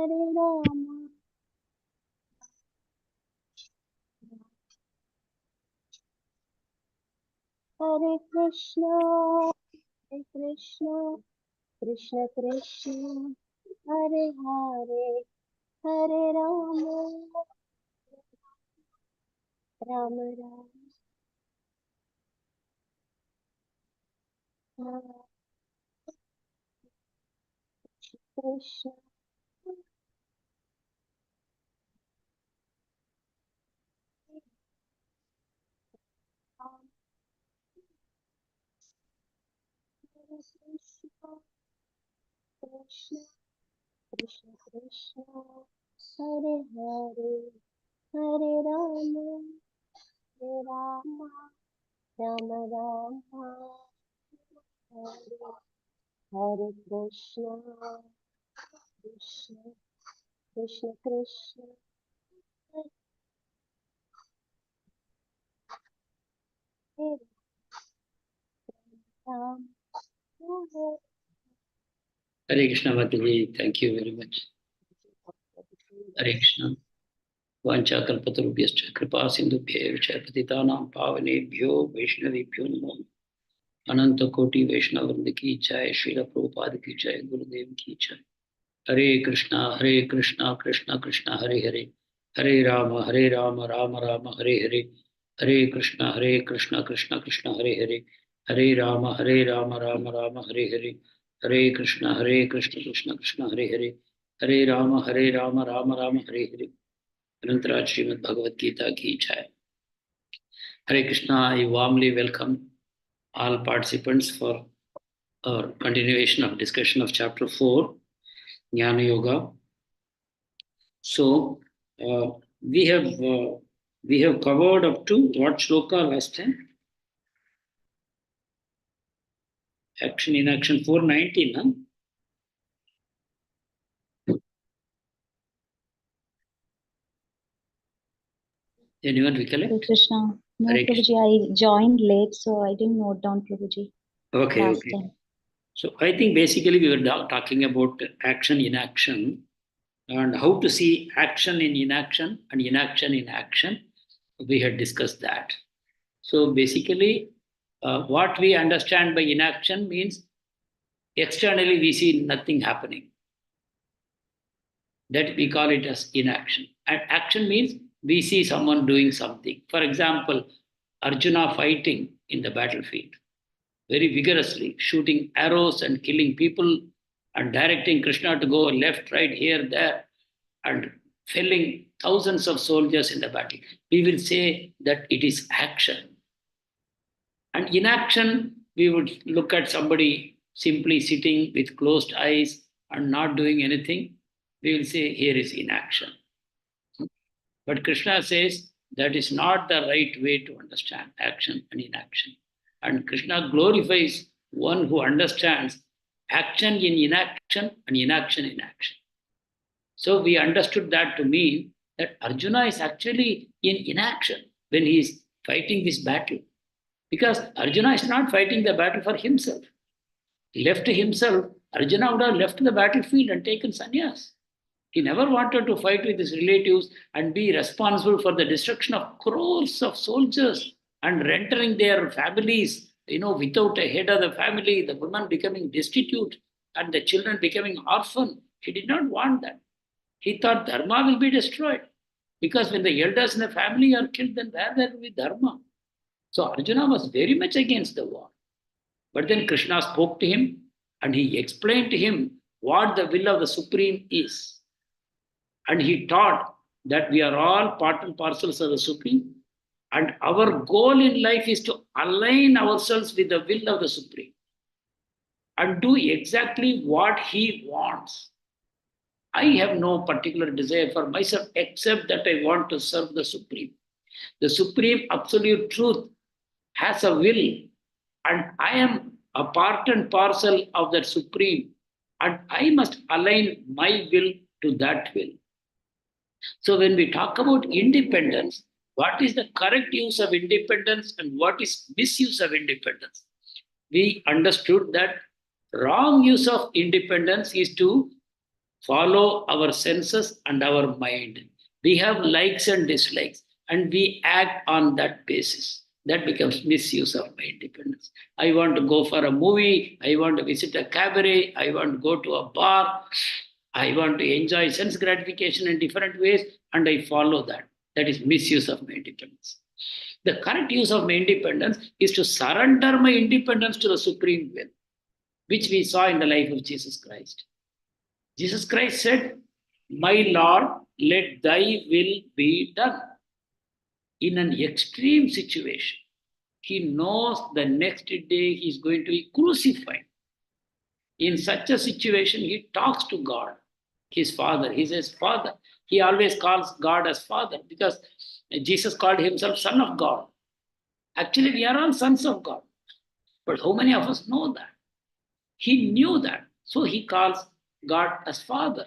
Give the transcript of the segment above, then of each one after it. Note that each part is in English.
Hare Krishna, Hare Krishna, Krishna Krishna, Hare Hare, Hare Rama, Rama Rama, Krishna, Krishna, Krishna Krishna, Hare Hare, Hare Rama, Hare Rama, Rama Rama, Hare Hare Krishna, Krishna Krishna Krishna, Hare Rama, Hare Hare Krishna Mataji, thank you very much. Hare Krishna. Vancha kalpatarubhyascha kripa sindhubhyev cha patitanam pavanebhyo vaishnavibhyo namo. Ananta koti vaishnavavrinda ki jai, Srila Prabhupada ki jai, Gurudev ki jai. Hare Krishna, Krishna Krishna, Hare Hare. Hare Rama, Rama Rama, Hare Hare. Hare Krishna, Krishna Krishna, Hare Hare. Hare Rama, Rama Rama, Hare Hare. Hare Krishna, Krishna Krishna, Hare Hare. Hare Rama, Rama Rama, Hare Hare. Anantara Srimad Bhagavad Gita ki jai. Hare Krishna, I warmly welcome all participants for our continuation of discussion of chapter 4, Jnana Yoga. So we have covered up to what shloka last time? Action in action 419, huh? Anyone recollect? Hare Krishna. No, Hare Krishna. Prabhuji, I joined late, so I didn't note down, Prabhuji. Okay. Time. So I think basically we were talking about action in action and how to see action in inaction and inaction in action. We had discussed that. So basically what we understand by inaction means externally we see nothing happening. That we call it as inaction. And action means we see someone doing something. For example, Arjuna fighting in the battlefield, very vigorously, shooting arrows and killing people and directing Krishna to go left, right, here, there, and felling thousands of soldiers in the battle. We will say that it is action. And inaction, we would look at somebody simply sitting with closed eyes and not doing anything. We will say here is inaction. But Krishna says that is not the right way to understand action and inaction. And Krishna glorifies one who understands action in inaction and inaction in action. So we understood that to mean that Arjuna is actually in inaction when he is fighting this battle. Because Arjuna is not fighting the battle for himself. Left to himself, Arjuna would have left the battlefield and taken sannyas. He never wanted to fight with his relatives and be responsible for the destruction of crores of soldiers and rendering their families, without a head of the family, the woman becoming destitute and the children becoming orphan. He did not want that. He thought dharma will be destroyed. Because when the elders in the family are killed, then where there will be dharma? So Arjuna was very much against the war. But then Krishna spoke to him and he explained to him what the will of the Supreme is. And he taught that we are all part and parcels of the Supreme. And our goal in life is to align ourselves with the will of the Supreme and do exactly what he wants. I have no particular desire for myself except that I want to serve the Supreme. The Supreme Absolute Truth has a will, and I am a part and parcel of that Supreme, and I must align my will to that will. So when we talk about independence, what is the correct use of independence and what is misuse of independence? We understood that wrong use of independence is to follow our senses and our mind. We have likes and dislikes, and we act on that basis. That becomes misuse of my independence. I want to go for a movie. I want to visit a cabaret. I want to go to a bar. I want to enjoy sense gratification in different ways, and I follow that. That is misuse of my independence. The correct use of my independence is to surrender my independence to the supreme will, which we saw in the life of Jesus Christ. Jesus Christ said, "My Lord, let thy will be done." In an extreme situation, he knows the next day he is going to be crucified. In such a situation, he talks to God, his Father. He says, Father. He always calls God as Father because Jesus called himself Son of God. Actually, we are all sons of God. But how many of us know that? He knew that. So he calls God as Father.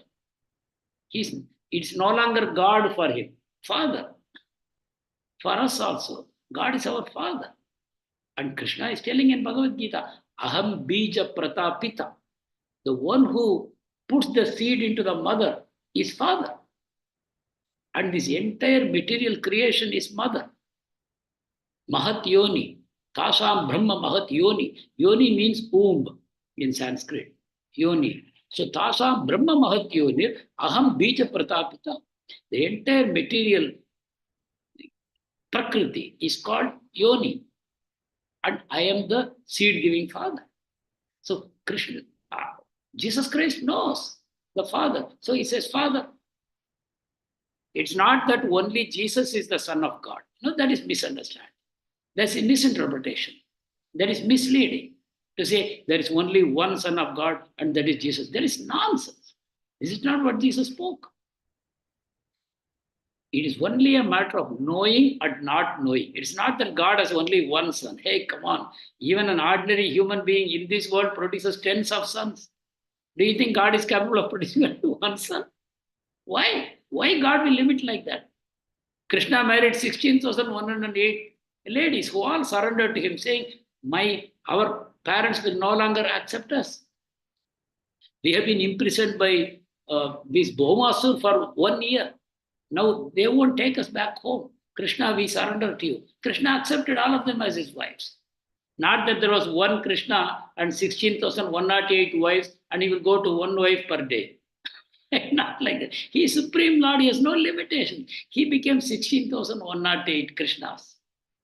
It's no longer God for him, Father. For us also, God is our Father. And Krishna is telling in Bhagavad Gita, Aham bija pratapita. The one who puts the seed into the mother is Father. And this entire material creation is Mother. Mahat Yoni. Tasam Brahma Mahat Yoni. Yoni means womb in Sanskrit. Yoni. So Tasam Brahma Mahat Yoni. Aham bija pratapita. The entire material Prakriti is called Yoni. And I am the seed-giving Father. So Krishna, Jesus Christ knows the Father. So he says, Father. It's not that only Jesus is the Son of God. No, that is misunderstanding. That's a misinterpretation. That is misleading to say there is only one Son of God and that is Jesus. That is nonsense. This is not what Jesus spoke. It is only a matter of knowing and not knowing. It's not that God has only one son. Hey, come on. Even an ordinary human being in this world produces tens of sons. Do you think God is capable of producing one son? Why? Why God will limit like that? Krishna married 16,108 ladies who all surrendered to him, saying, our parents will no longer accept us. We have been imprisoned by this Bhomasur for 1 year. Now they won't take us back home. Krishna, we surrender to you. Krishna accepted all of them as his wives. Not that there was one Krishna and 16,108 wives and he will go to one wife per day. Not like that. He is Supreme Lord. He has no limitation. He became 16,108 Krishnas.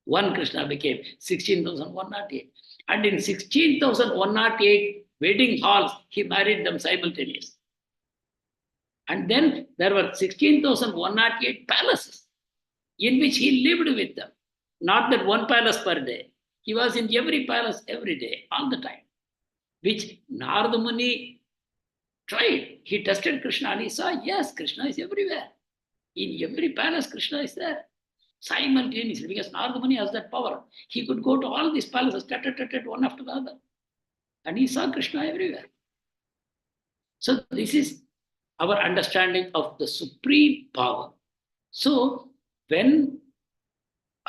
One Krishna became 16,108. And in 16,108 wedding halls, he married them simultaneously. And then there were 16,108 palaces in which he lived with them. Not that one palace per day. He was in every palace every day, all the time. Which Narada Muni tried. He tested Krishna and he saw, yes, Krishna is everywhere. In every palace, Krishna is there. Simultaneously, because Narada Muni has that power. He could go to all these palaces, one after the other. And he saw Krishna everywhere. So this is our understanding of the supreme power. So when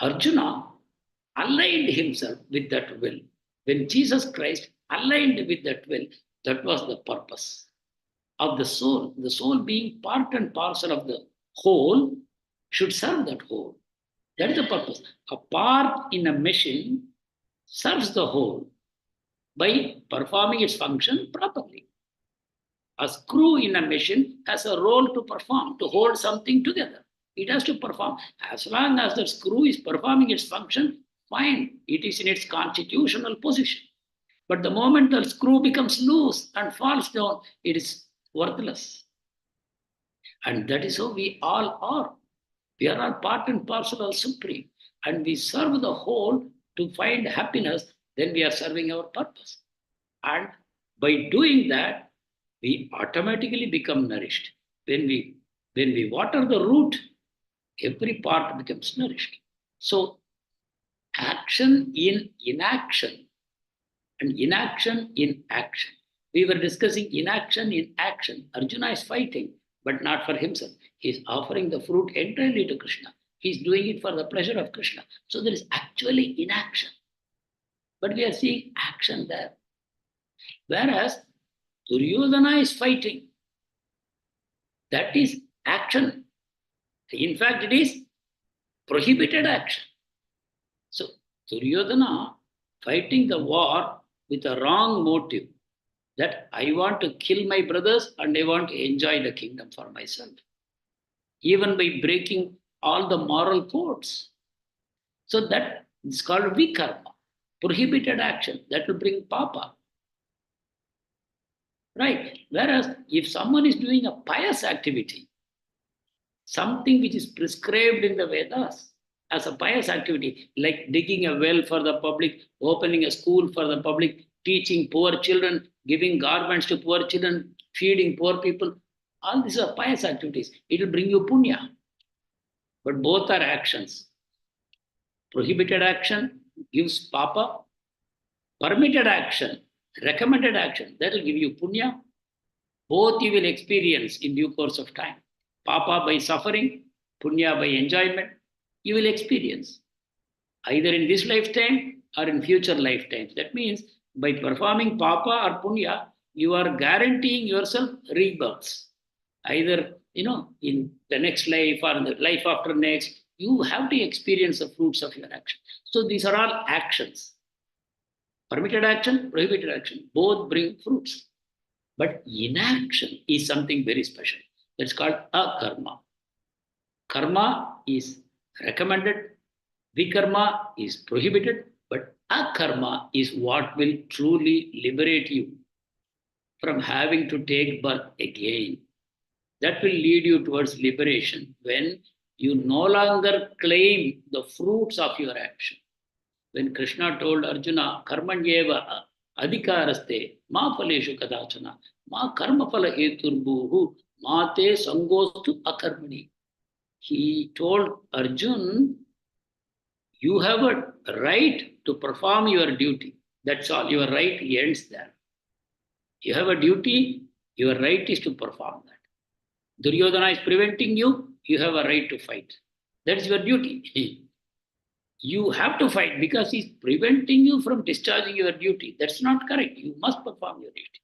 Arjuna aligned himself with that will, when Jesus Christ aligned with that will, that was the purpose of the soul being part and parcel of the whole, should serve that whole. That is the purpose. A part in a machine serves the whole by performing its function properly. A screw in a machine has a role to perform, to hold something together. It has to perform. As long as the screw is performing its function, fine, it is in its constitutional position. But the moment the screw becomes loose and falls down, it is worthless. And that is how we all are. We are all part and parcel of Supreme. And we serve the whole to find happiness, then we are serving our purpose. And by doing that, we automatically become nourished. When we water the root, every part becomes nourished. So action in inaction and inaction in action. We were discussing inaction in action. Arjuna is fighting, but not for himself. He is offering the fruit entirely to Krishna. He is doing it for the pleasure of Krishna. So there is actually inaction. But we are seeing action there. Whereas Duryodhana is fighting. That is action. In fact, it is prohibited action. So Duryodhana fighting the war with a wrong motive, that I want to kill my brothers and I want to enjoy the kingdom for myself, even by breaking all the moral codes. So that is called vikarma, prohibited action that will bring papa. Right? Whereas if someone is doing a pious activity, something which is prescribed in the Vedas as a pious activity, like digging a well for the public, opening a school for the public, teaching poor children, giving garments to poor children, feeding poor people, all these are pious activities. It will bring you punya. But both are actions. Prohibited action gives papa, permitted action, recommended action, that will give you punya. Both you will experience in due course of time. Papa by suffering, punya by enjoyment, you will experience either in this lifetime or in future lifetimes. That means by performing papa or punya, you are guaranteeing yourself rebirths. Either, in the next life or in the life after next, you have to experience the fruits of your action. So these are all actions. Permitted action, prohibited action, both bring fruits. But inaction is something very special. That's called akarma. Karma is recommended, vikarma is prohibited, but akarma is what will truly liberate you from having to take birth again. That will lead you towards liberation when you no longer claim the fruits of your action. When Krishna told Arjuna, karmanyeva adhikaraste ma phaleshu kadachana ma karma phala heturbuhu ma te sangostu akarmani. He told Arjun, you have a right to perform your duty. That's all. Your right ends there. You have a duty, your right is to perform that. Duryodhana is preventing you, you have a right to fight. That's your duty. You have to fight because he's preventing you from discharging your duty. That's not correct. You must perform your duty.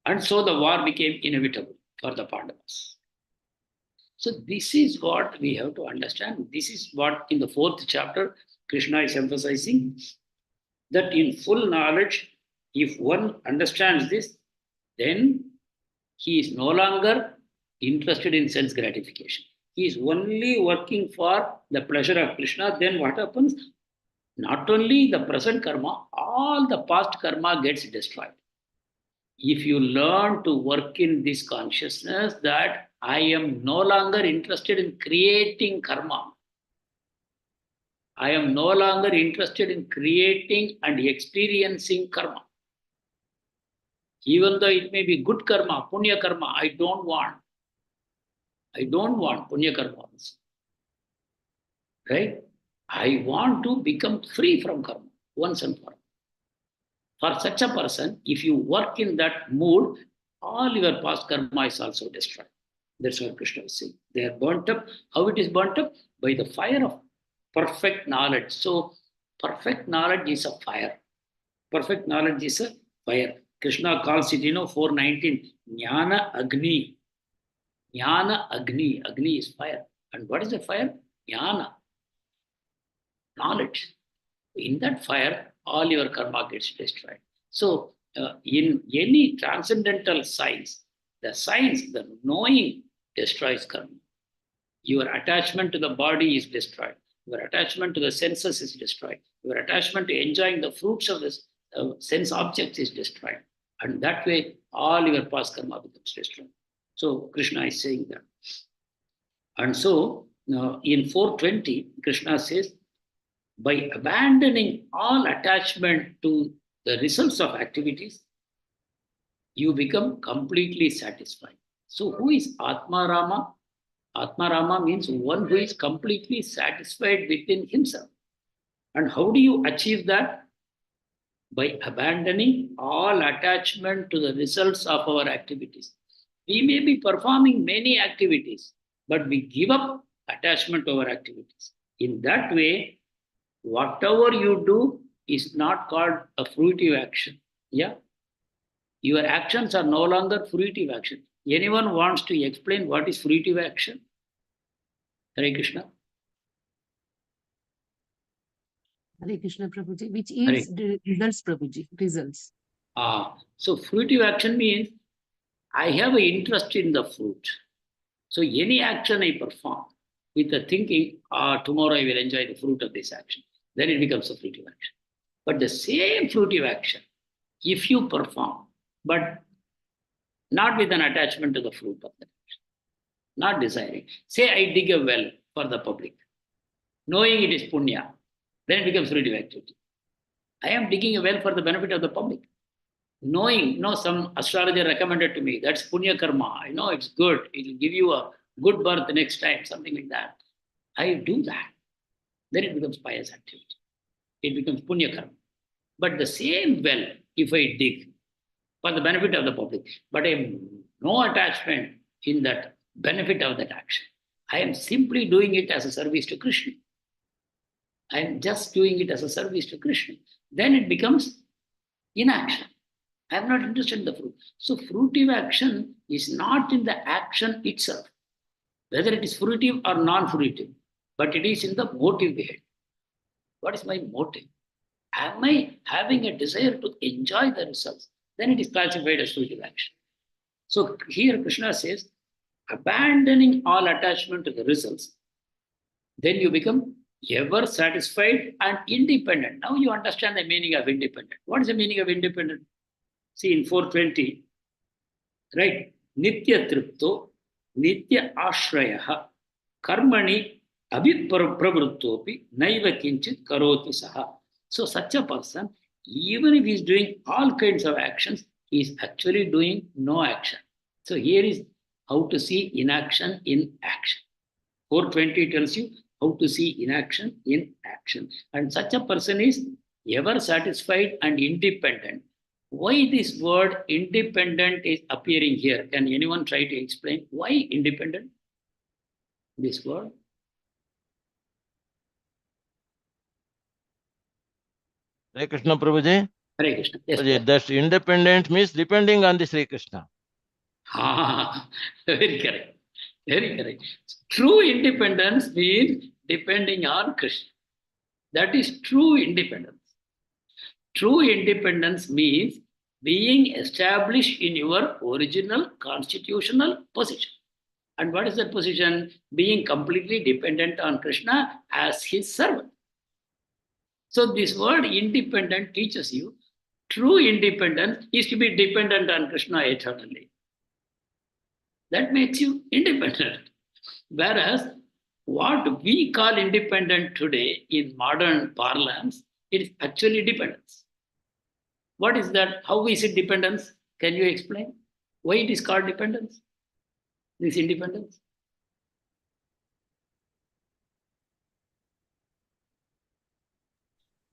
And so the war became inevitable for the Pandavas. So this is what we have to understand. This is what in the 4th chapter Krishna is emphasizing, that in full knowledge, if one understands this, then he is no longer interested in sense gratification. He is only working for the pleasure of Krishna. Then what happens? Not only the present karma, all the past karma gets destroyed. If you learn to work in this consciousness that I am no longer interested in creating karma, I am no longer interested in creating and experiencing karma. Even though it may be good karma, punya karma, I don't want punya karma. Right? I want to become free from karma once and for all. For such a person, if you work in that mood, all your past karma is also destroyed. That's what Krishna is saying. They are burnt up. How it is burnt up? By the fire of perfect knowledge. So, perfect knowledge is a fire. Perfect knowledge is a fire. Krishna calls it, 419, Jnana Agni. Jnana Agni. Agni is fire. And what is the fire? Jnana. Knowledge. In that fire, all your karma gets destroyed. So, in any transcendental science, the knowing destroys karma. Your attachment to the body is destroyed. Your attachment to the senses is destroyed. Your attachment to enjoying the fruits of this sense objects is destroyed. And that way, all your past karma becomes destroyed. So, Krishna is saying that. And so, in 420, Krishna says, by abandoning all attachment to the results of activities, you become completely satisfied. So who is Atma Rama? Atma Rama means one who is completely satisfied within himself. And how do you achieve that? By abandoning all attachment to the results of our activities. We may be performing many activities, but we give up attachment to our activities. In that way, whatever you do is not called a fruitive action. Yeah. Your actions are no longer fruitive action. Anyone wants to explain what is fruitive action? Hare Krishna. Hare Krishna Prabhuji, which Hare. is the results, Prabhuji, results. So fruitive action means I have an interest in the fruit. So any action I perform with the thinking, tomorrow I will enjoy the fruit of this action, then it becomes a fruitive action. But the same fruitive action, if you perform, but not with an attachment to the fruit of that action, not desiring. Say I dig a well for the public, knowing it is punya, then it becomes fruitive activity. I am digging a well for the benefit of the public. Knowing, some astrologer recommended to me, that's punya karma. I know it's good. It will give you a good birth the next time, something like that. I do that. Then it becomes pious activity. It becomes punya karma. But the same well, if I dig for the benefit of the public, but I have no attachment in that benefit of that action. I am simply doing it as a service to Krishna. I am just doing it as a service to Krishna. Then it becomes inaction. I am not interested in the fruit. So fruitive action is not in the action itself, whether it is fruitive or non-fruitive, but it is in the motive behind. What is my motive? Am I having a desire to enjoy the results? Then it is classified as fruitive action. So here Krishna says, abandoning all attachment to the results, then you become ever satisfied and independent. Now you understand the meaning of independent. What is the meaning of independent? See in 420, right? Nitya tripto, nitya ashrayaha, karmani abhipravrittopi, naiva kinchit karoti saha. So such a person, even if he is doing all kinds of actions, he is actually doing no action. So here is how to see inaction in action. 420 tells you how to see inaction in action. And such a person is ever satisfied and independent. Why this word independent is appearing here? Can anyone try to explain why independent? This word? Hare Krishna Prabhuji. Hare Krishna. Yes, Prabhuji, that independent means depending on the Sri Krishna. Very correct. Very correct. True independence means depending on Krishna. That is true independence. True independence means being established in your original constitutional position. And what is that position? Being completely dependent on Krishna as his servant. So this word independent teaches you true independence is to be dependent on Krishna eternally. That makes you independent. Whereas what we call independent today in modern parlance, it is actually dependence. What is that? How is it dependence? Can you explain? Why it is called dependence? This independence?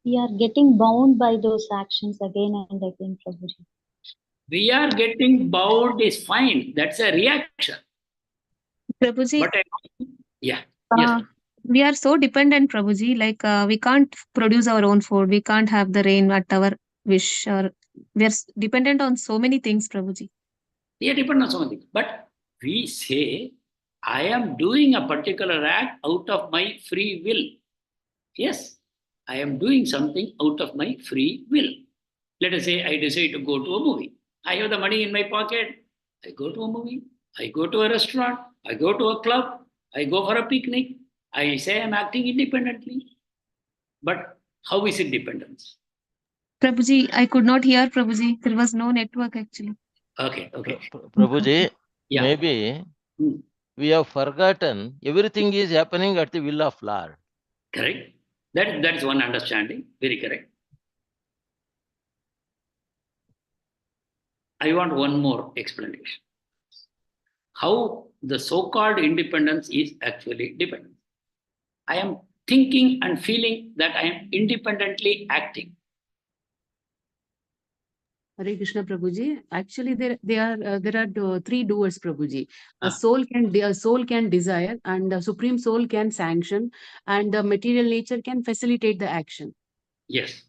We are getting bound by those actions again and again, Prabhuji. We are getting bound is fine. That's a reaction. Prabhuji, But yeah. Yes. we are so dependent, Prabhuji. Like we can't produce our own food. We can't have the rain at our wish. Or we are dependent on so many things, Prabhuji. We are dependent on something. But we say, I am doing a particular act out of my free will. Yes, I am doing something out of my free will. Let us say I decide to go to a movie. I have the money in my pocket. I go to a movie. I go to a restaurant. I go to a club. I go for a picnic. I say I'm acting independently. But how is it dependence? Prabhuji, I could not hear, Prabhuji. There was no network actually. Okay. Prabhuji, Yeah. maybe Hmm. we have forgotten everything is happening at the will of Lord. Correct. That is one understanding. Very correct. I want one more explanation. How the so-called independence is actually dependence. I am thinking and feeling that I am independently acting. Hare Krishna Prabhuji. Actually, there are three doers, Prabhuji. Ah. A soul can desire, and the supreme soul can sanction, and the material nature can facilitate the action. Yes.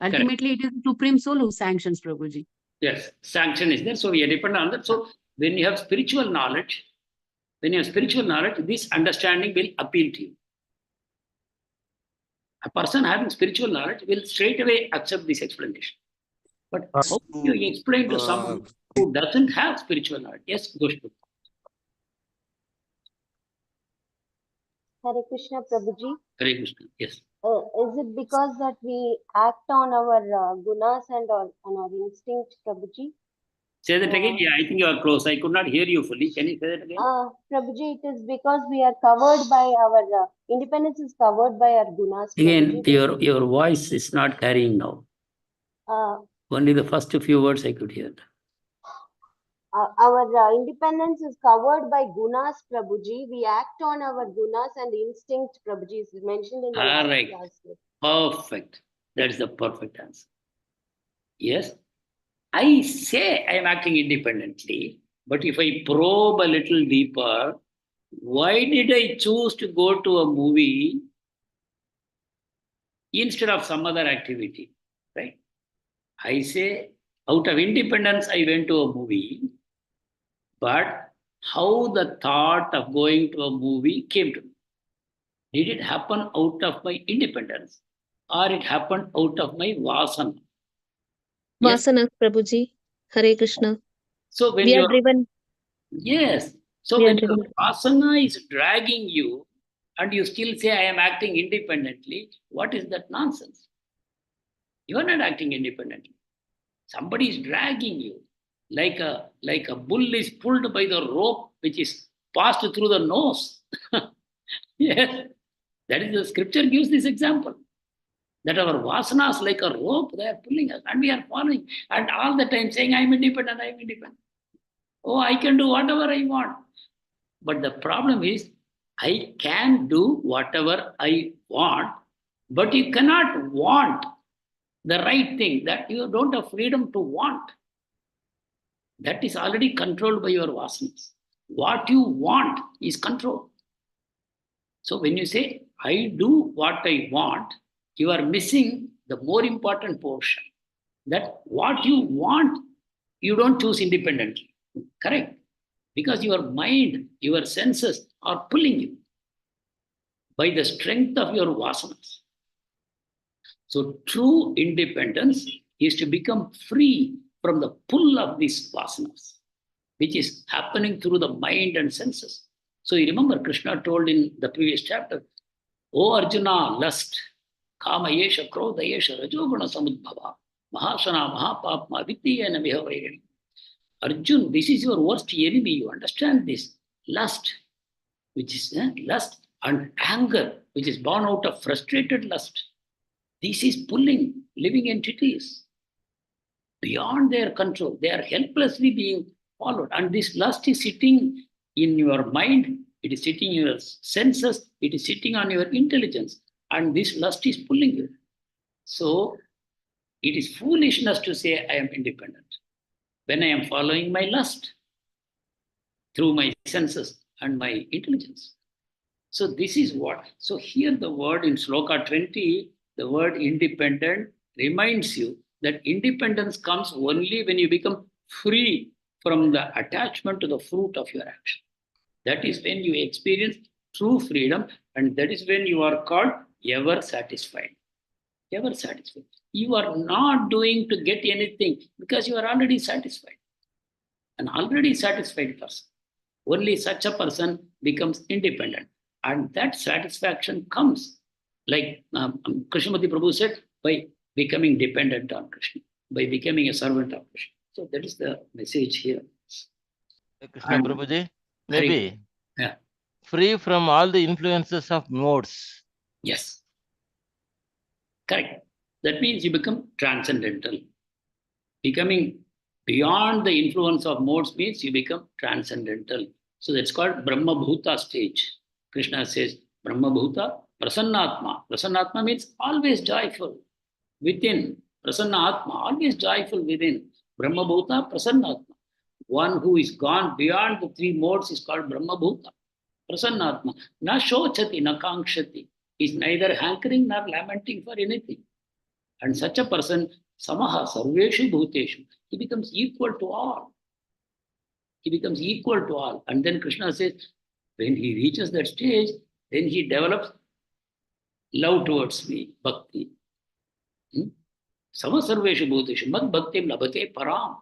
Ultimately, it is the supreme soul who sanctions, Prabhuji. Yes. Sanction is there. So we are dependent on that. So when you have spiritual knowledge, this understanding will appeal to you. A person having spiritual knowledge will straight away accept this explanation. But how do you explain to someone who doesn't have spiritual knowledge? Yes, Goshtu. Hare Krishna, Prabhuji. Hare Krishna. Yes. Is it because that we act on our gunas and on our instinct, Prabhuji? Say that again. Yeah, I think you are close. I could not hear you fully. Can you say that again? Prabhuji, it is because we are covered by our independence is covered by our gunas. Again, Prabhuji. your voice is not carrying now. Only the first few words I could hear. Our independence is covered by gunas, Prabhuji. We act on our gunas and instinct, Prabhuji, is mentioned in the last class. Perfect. That is the perfect answer. Yes. I say I am acting independently, but if I probe a little deeper, why did I choose to go to a movie instead of some other activity? Right? I say out of independence, I went to a movie, but how the thought of going to a movie came to me? Did it happen out of my independence or it happened out of my vasana? Yes. Vasana, Prabhuji. Hare Krishna. So when We are you're driven. yes, so We are when your driven. vasana is dragging you and you still say I am acting independently, what is that nonsense? You are not acting independently. Somebody is dragging you like a bull is pulled by the rope which is passed through the nose. Yes, that is the scripture gives this example. That our vasanas like a rope, they are pulling us and we are following. And all the time saying, I am independent, I am independent. Oh, I can do whatever I want. But the problem is, I can do whatever I want, but you cannot want the right thing, that you don't have freedom to want. That is already controlled by your vasanas. What you want is controlled. So when you say, I do what I want, you are missing the more important portion. That what you want, you don't choose independently. Correct? Because your mind, your senses are pulling you by the strength of your vasanas. So true independence is to become free from the pull of these vasanas, which is happening through the mind and senses. So you remember Krishna told in the previous chapter, O Arjuna, lust, kama yesha, krodha yesha, rajoguna samudbhava, mahasana, mahapapma, vittiyena vihavairini. Arjun, this is your worst enemy. You understand this? Lust, which is lust, and anger, which is born out of frustrated lust. This is pulling living entities beyond their control. They are helplessly being followed. And this lust is sitting in your mind, it is sitting in your senses, it is sitting on your intelligence. And this lust is pulling you. So it is foolishness to say I am independent when I am following my lust through my senses and my intelligence. So this is what. So here the word in Sloka 20, the word independent reminds you that independence comes only when you become free from the attachment to the fruit of your action. That is when you experience true freedom, and that is when you are called ever satisfied. Ever satisfied. You are not doing to get anything because you are already satisfied. An already satisfied person. Only such a person becomes independent. And that satisfaction comes, like Krishnamati Prabhu said, by becoming dependent on Krishna, by becoming a servant of Krishna. So that is the message here. Krishna Prabhuji, Hari- maybe Yeah. free from all the influences of modes. Yes. Correct. That means you become transcendental. Becoming beyond the influence of modes means you become transcendental. So that's called Brahma Bhuta stage. Krishna says, Brahma Bhuta, Prasannatma. Prasannatma means always joyful within. Prasannatma, always joyful within. Brahma Bhuta, Prasannatma. One who is gone beyond the three modes is called Brahma Bhuta. Prasannatma. Na shochati, na kankshati. Is neither hankering nor lamenting for anything. And such a person, samaha sarveshu bhuteshu, he becomes equal to all. He becomes equal to all. And then Krishna says, when he reaches that stage, then he develops love towards me, bhakti. Samasarveshu bhuteshu mad bhaktim labhate param.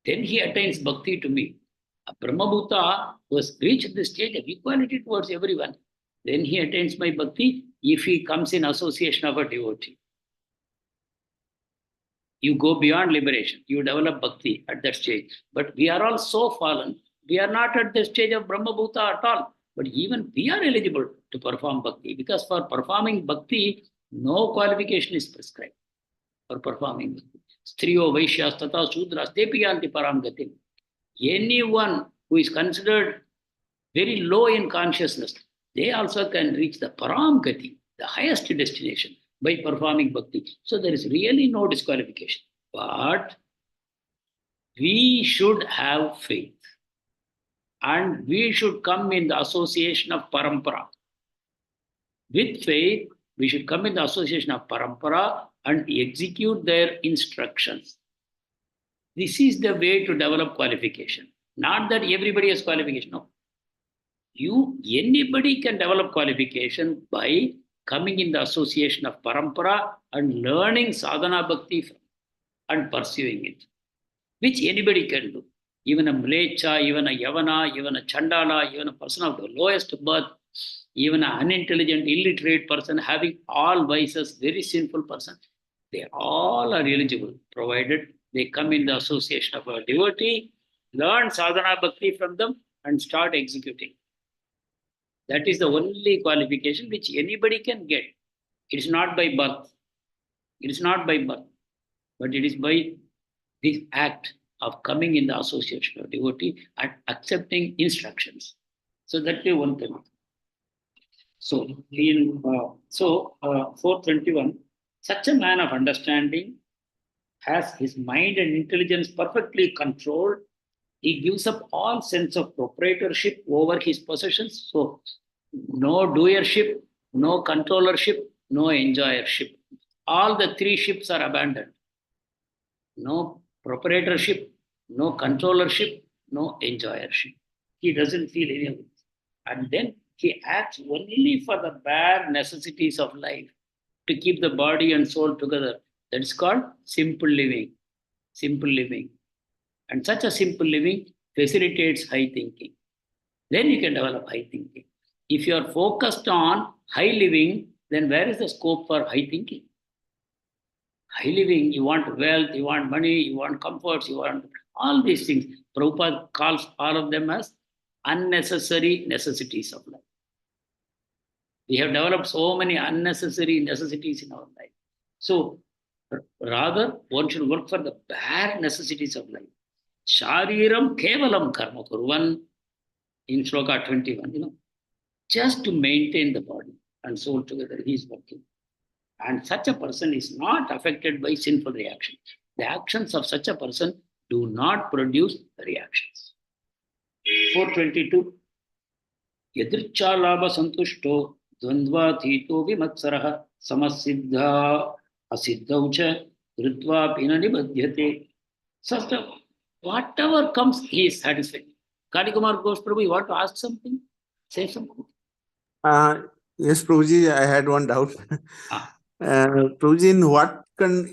Then he attains bhakti to me. A Brahmabhuta who has reached the stage of equality towards everyone. Then he attains my bhakti if he comes in association of a devotee. You go beyond liberation. You develop bhakti at that stage. But we are all so fallen. We are not at the stage of Brahmabhuta at all. But even we are eligible to perform bhakti. Because for performing bhakti, no qualification is prescribed for performing bhakti. Striyo Vaishyas Tata Sudras Depiyanti Param Gatim. Anyone who is considered very low in consciousness, they also can reach the Param Gati, the highest destination, by performing bhakti. So there is really no disqualification. But we should have faith. And we should come in the association of parampara. With faith, we should come in the association of parampara and execute their instructions. This is the way to develop qualification. Not that everybody has qualification. No. Anybody can develop qualification by coming in the association of parampara and learning sadhana bhakti and pursuing it, which anybody can do. Even a mlecha, even a yavana, even a chandala, even a person of the lowest birth, even an unintelligent, illiterate person having all vices, very sinful person, they all are eligible, provided they come in the association of a devotee, learn sadhana bhakti from them, and start executing. That is the only qualification which anybody can get. It is not by birth. It is not by birth, but it is by this act of coming in the association of devotee and accepting instructions. So that is one thing. So, 421, such a man of understanding has his mind and intelligence perfectly controlled. He gives up all sense of proprietorship over his possessions. So, no doership, no controllership, no enjoyership. All the three ships are abandoned. No proprietorship, no controllership, no enjoyership. He doesn't feel any of it. And then he acts only for the bare necessities of life to keep the body and soul together. That's called simple living. Simple living. And such a simple living facilitates high thinking. Then you can develop high thinking. If you are focused on high living, then where is the scope for high thinking? High living, you want wealth, you want money, you want comforts, you want all these things. Prabhupada calls all of them as unnecessary necessities of life. We have developed so many unnecessary necessities in our life. So, rather, one should work for the bare necessities of life. Shariram kevalam karma kurvan, in Shloka 21, just to maintain the body and soul together, he is working. And such a person is not affected by sinful reactions. The actions of such a person do not produce reactions. 422. Yadricha labha santushto dvandva thito vimatsaraha samasiddha asiddhaucha ritva pinani badhyate. Such a, whatever comes, he is satisfied. Kalikumar Ghosh Prabhu, you want to ask something? Say something. Yes, Prabhuji, I had one doubt. Prabhuji,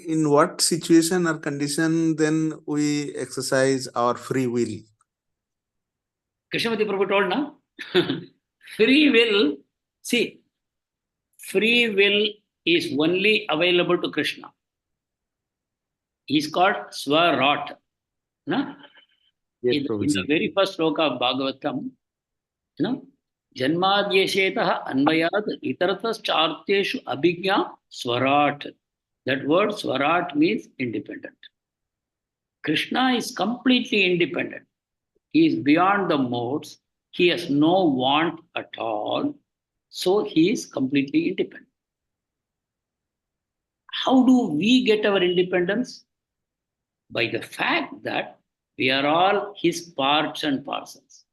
in what situation or condition then we exercise our free will? Krishnamurti Prabhu told now, free will, see, free will is only available to Krishna. He is called Swarat. No? Yes, in Prabhuji. the very first sloka of Bhagavatam, Janmadyeshetaha anvayat itaratas charteshu abhigya Swarat. That word Swarat means independent. Krishna is completely independent. He is beyond the modes. He has no want at all. So he is completely independent. How do we get our independence? By the fact that we are all his parts and parcels.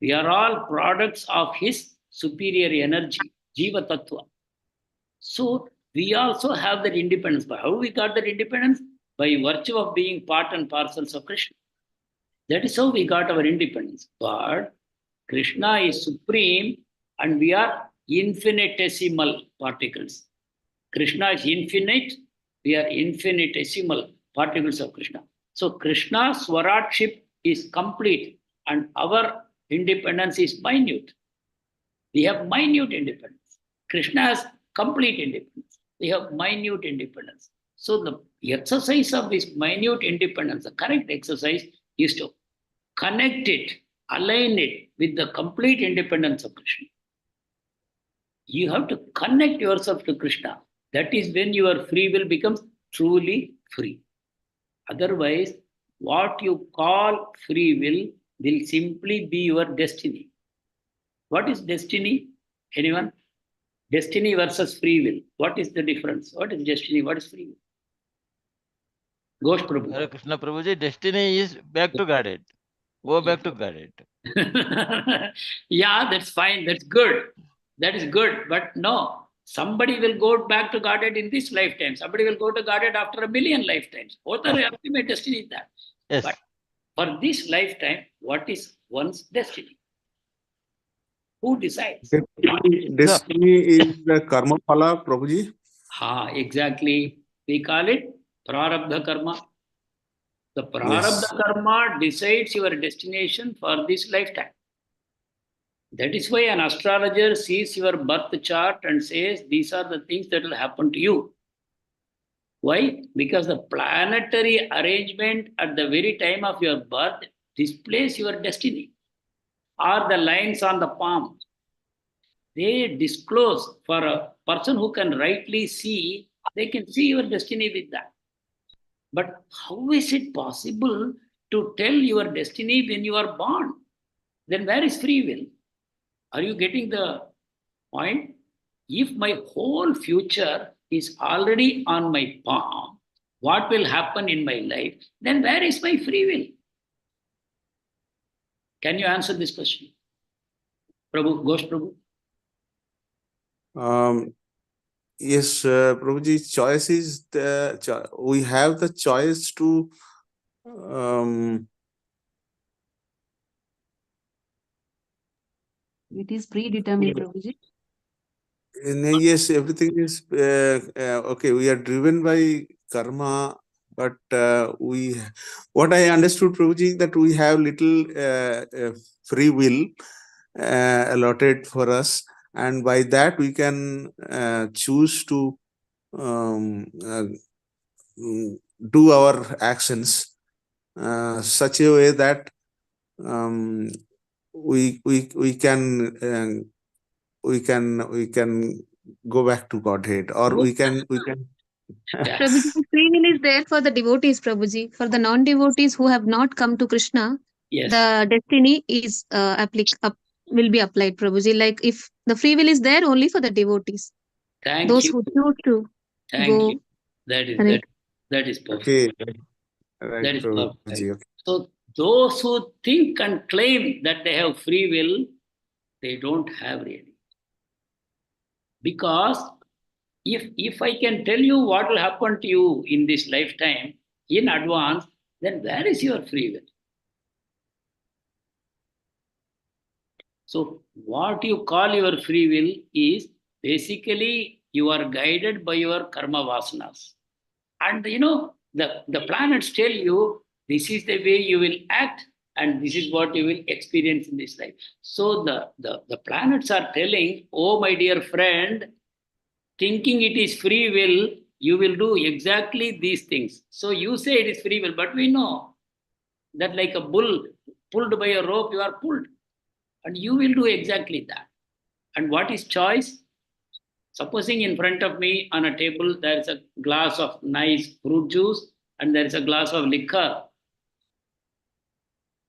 We are all products of his superior energy, Jiva Tattva. So we also have that independence. But how we got that independence? By virtue of being part and parcels of Krishna. That is how we got our independence. But Krishna is supreme and we are infinitesimal particles. Krishna is infinite, we are infinitesimal particles of Krishna. So Krishna's Swaratship is complete and our independence is minute. We have minute independence. Krishna has complete independence. We have minute independence. So the exercise of this minute independence, the correct exercise is to connect it, align it with the complete independence of Krishna. You have to connect yourself to Krishna. That is when your free will becomes truly free. Otherwise, what you call free will simply be your destiny. What is destiny? Anyone? Destiny versus free will. What is the difference? What is destiny? What is free will? Ghosh Prabhu. Hare Krishna Prabhuji, destiny is back to Godhead. Go back to Godhead. Yeah, that's fine. That's good. That is good. But no, somebody will go back to Godhead in this lifetime. Somebody will go to Godhead after 1,000,000 lifetimes. Both are ultimate destiny is that. Yes. But for this lifetime, what is one's destiny? Who decides? Destiny is the karma phala, Prabhuji. Exactly. We call it prarabdha karma. The prarabdha karma decides your destination for this lifetime. That is why an astrologer sees your birth chart and says, these are the things that will happen to you. Why? Because the planetary arrangement at the very time of your birth displays your destiny. Or the lines on the palm, they disclose for a person who can rightly see, they can see your destiny with that. But how is it possible to tell your destiny when you are born? Then where is free will? Are you getting the point? If my whole future is already on my palm, what will happen in my life? Then where is my free will? Can you answer this question? Prabhu, Ghosh Prabhu? Yes, Prabhuji, choice is we have the choice to It is predetermined, Prabhuji. yes, everything is okay. We are driven by karma, but what I understood, Prabhuji, that we have little free will allotted for us, and by that we can choose to do our actions such a way that we can go back to Godhead, or we can Yeah. Prabhuji, free will is there for the devotees, Prabhuji. For the non-devotees who have not come to Krishna, Yes. the destiny is will be applied, Prabhuji. Like if the free will is there only for the devotees, Thank those you. who choose to Thank go. you. That is Hare that is perfect. okay, right, That is Prabhuji, perfect. okay. So those who think and claim that they have free will, they don't have really. Because if I can tell you what will happen to you in this lifetime in advance, then where is your free will? So what you call your free will is basically you are guided by your karma vasanas. And the planets tell you this is the way you will act and this is what you will experience in this life. So the planets are telling, oh my dear friend, thinking it is free will, you will do exactly these things. So you say it is free will, but we know that like a bull pulled by a rope, you are pulled. And you will do exactly that. And what is choice? Supposing in front of me on a table, there is a glass of nice fruit juice and there is a glass of liquor.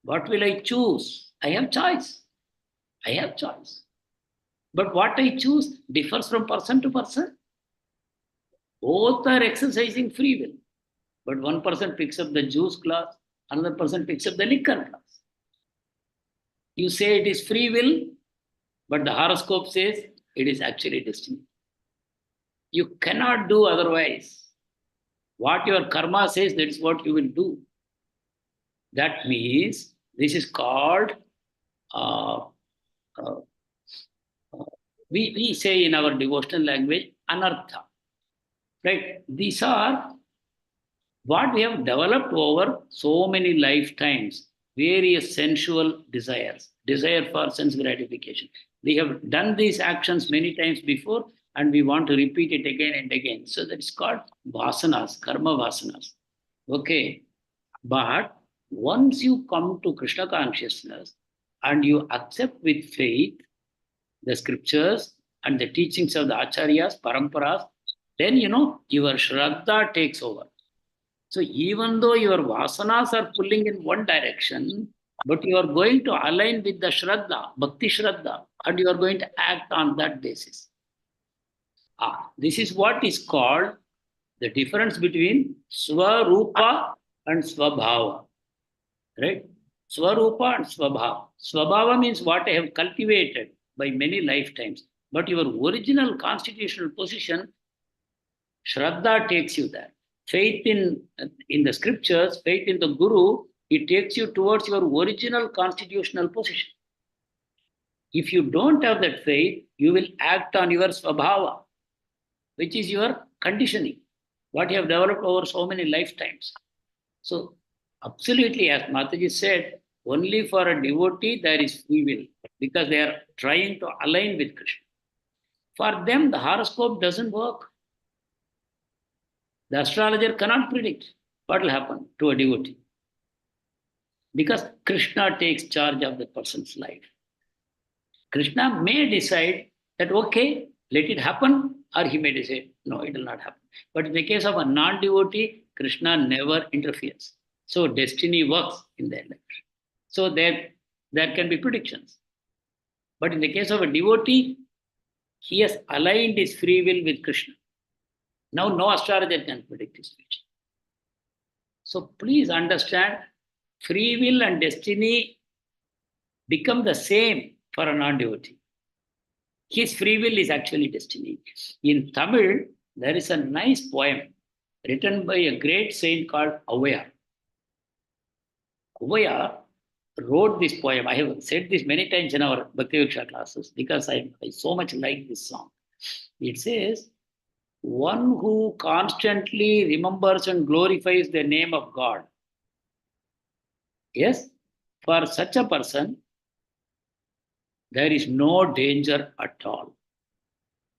What will I choose? I have choice. I have choice. But what I choose differs from person to person. Both are exercising free will. But one person picks up the juice glass, another person picks up the liquor glass. You say it is free will, but the horoscope says it is actually destiny. You cannot do otherwise. What your karma says, that is what you will do. That means This is called, we say in our devotional language, anartha. Right? These are what we have developed over so many lifetimes, various sensual desires, desire for sense gratification. We have done these actions many times before, and we want to repeat it again and again. So that is called vasanas, karma vasanas. Okay. But once you come to Krishna consciousness and you accept with faith the scriptures and the teachings of the acharyas, paramparas, then your shraddha takes over. So even though your vasanas are pulling in one direction, but you are going to align with the shraddha, bhakti shraddha, and you are going to act on that basis. This is what is called the difference between swarupa and swabhava. Right? Swarupa and swabhava. Swabhava means what I have cultivated by many lifetimes. But your original constitutional position, shraddha takes you there. Faith in the scriptures, faith in the Guru, it takes you towards your original constitutional position. If you don't have that faith, you will act on your swabhava, which is your conditioning, what you have developed over so many lifetimes. So, absolutely, as Mataji said, only for a devotee there is free will, because they are trying to align with Krishna. For them, the horoscope doesn't work. The astrologer cannot predict what will happen to a devotee, because Krishna takes charge of the person's life. Krishna may decide that, okay, let it happen, or he may decide, no, it will not happen. But in the case of a non-devotee, Krishna never interferes. So destiny works in their life. So there can be predictions. But in the case of a devotee, he has aligned his free will with Krishna. Now no astrologer can predict his future. So please understand, free will and destiny become the same for a non-devotee. His free will is actually destiny. In Tamil, there is a nice poem written by a great saint called Avaya. Avaya wrote this poem. I have said this many times in our Bhakti Viksha classes because I so much like this song. It says, one who constantly remembers and glorifies the name of God. Yes, for such a person, there is no danger at all.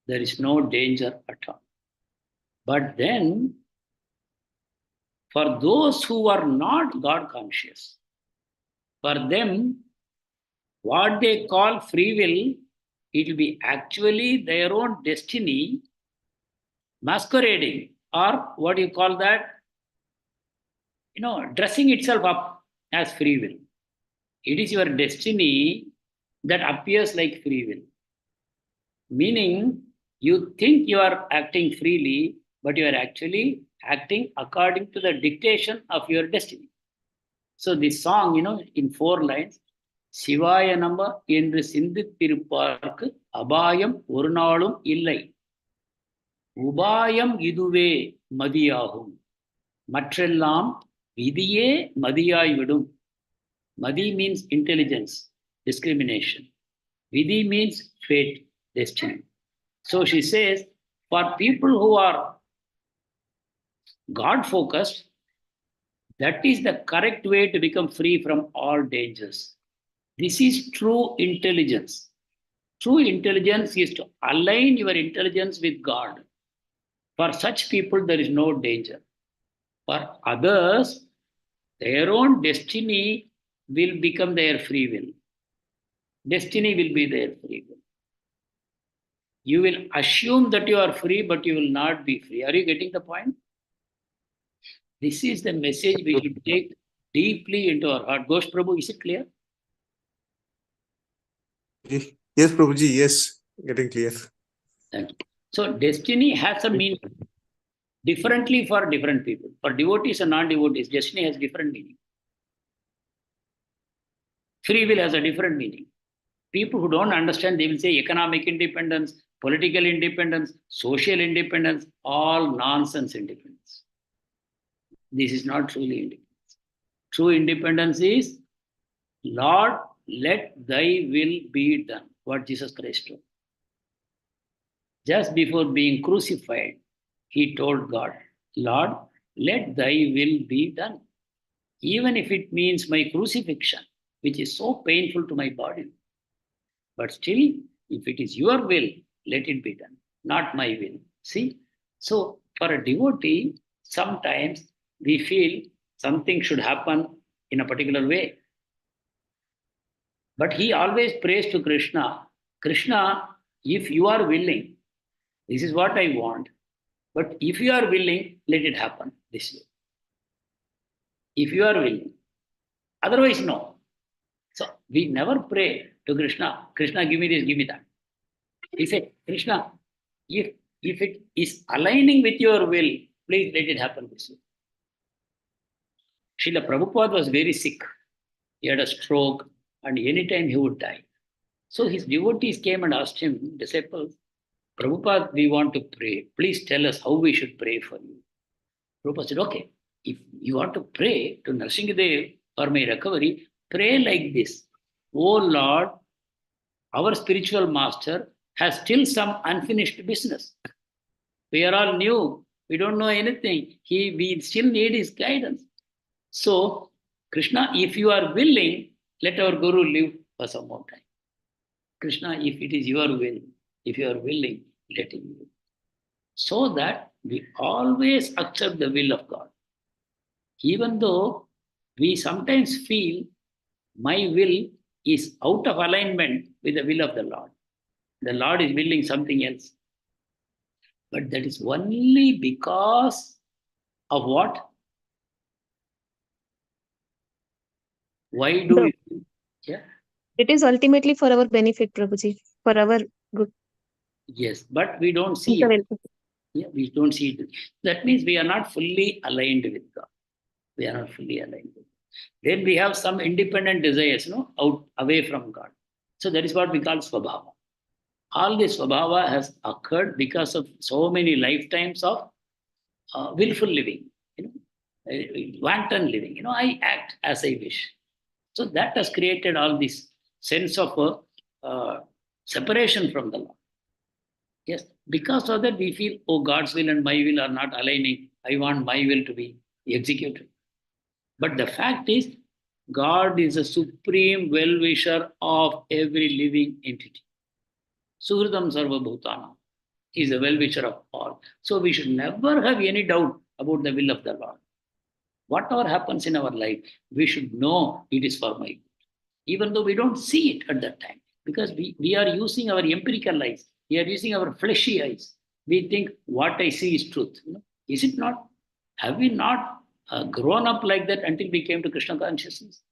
There is no danger at all. But then, for those who are not God conscious, for them, what they call free will, it will be actually their own destiny masquerading, or what do you call that? Dressing itself up as free will. It is your destiny that appears like free will. Meaning, you think you are acting freely, but you are actually acting according to the dictation of your destiny. So this song, in 4 lines, Shivaya Nama என்று சிந்தித்திருப்பார்க்கு அபாயம் ஒரு நாளும் இல்லை. உபாயம் இதுவே மதியாகும். மற்றெல்லாம் விதியே மதியாய்விடும். Madi means intelligence, discrimination. Vidhi means fate, destiny. So she says, for people who are God-focused, that is the correct way to become free from all dangers. This is true intelligence. True intelligence is to align your intelligence with God. For such people, there is no danger. For others, their own destiny will become their free will. Destiny will be their free will. You will assume that you are free, but you will not be free. Are you getting the point? This is the message we should take deeply into our heart. Ghosh Prabhu, is it clear? Yes, Prabhuji, yes, getting clear. Thank you. So destiny has a meaning differently for different people. For devotees and non-devotees, destiny has different meaning. Free will has a different meaning. People who don't understand, they will say economic independence, political independence, social independence, all nonsense independence. This is not truly independence. True independence is Lord, let thy will be done. What Jesus Christ told. Just before being crucified, he told God, Lord, let thy will be done. Even if it means my crucifixion, which is so painful to my body. But still, if it is your will, let it be done, not my will. See? So, for a devotee, sometimes we feel something should happen in a particular way. But he always prays to Krishna, Krishna, if you are willing, this is what I want. But if you are willing, let it happen this way. If you are willing. Otherwise, no. So we never pray to Krishna, Krishna, give me this, give me that. He said, Krishna, if it is aligning with your will, please let it happen this way. Srila Prabhupada was very sick. He had a stroke, and anytime he would die. So his devotees came and asked him, disciples, Prabhupada, we want to pray. Please tell us how we should pray for you. Prabhupada said, okay, if you want to pray to Nrsimhadev for my recovery, pray like this. Oh Lord, our spiritual master has still some unfinished business. We are all new. We don't know anything. We still need his guidance. So, Krishna, if you are willing, let our Guru live for some more time. Krishna, if it is your will, if you are willing, let him live. So that we always accept the will of God. Even though we sometimes feel my will is out of alignment with the will of the Lord. The Lord is willing something else. But that is only because of what? Why do we? Yeah. It is ultimately for our benefit, Prabhuji, for our good. Yes, but we don't see it. Yeah, we don't see it. That means we are not fully aligned with God. We are not fully aligned with God. Then we have some independent desires, out away from God. So that is what we call Swabhava. All this Swabhava has occurred because of so many lifetimes of willful living, wanton living. I act as I wish. So that has created all this sense of separation from the Lord. Yes, because of that we feel, oh, God's will and my will are not aligning. I want my will to be executed. But the fact is, God is a supreme well-wisher of every living entity. Suhridam Sarva Bhutana is a well-wisher of all. So we should never have any doubt about the will of the Lord. Whatever happens in our life, we should know it is for my good. Even though we don't see it at that time. Because we are using our empirical eyes. We are using our fleshy eyes. We think what I see is truth. Is it not? Have we not grown up like that until we came to Krishna consciousness?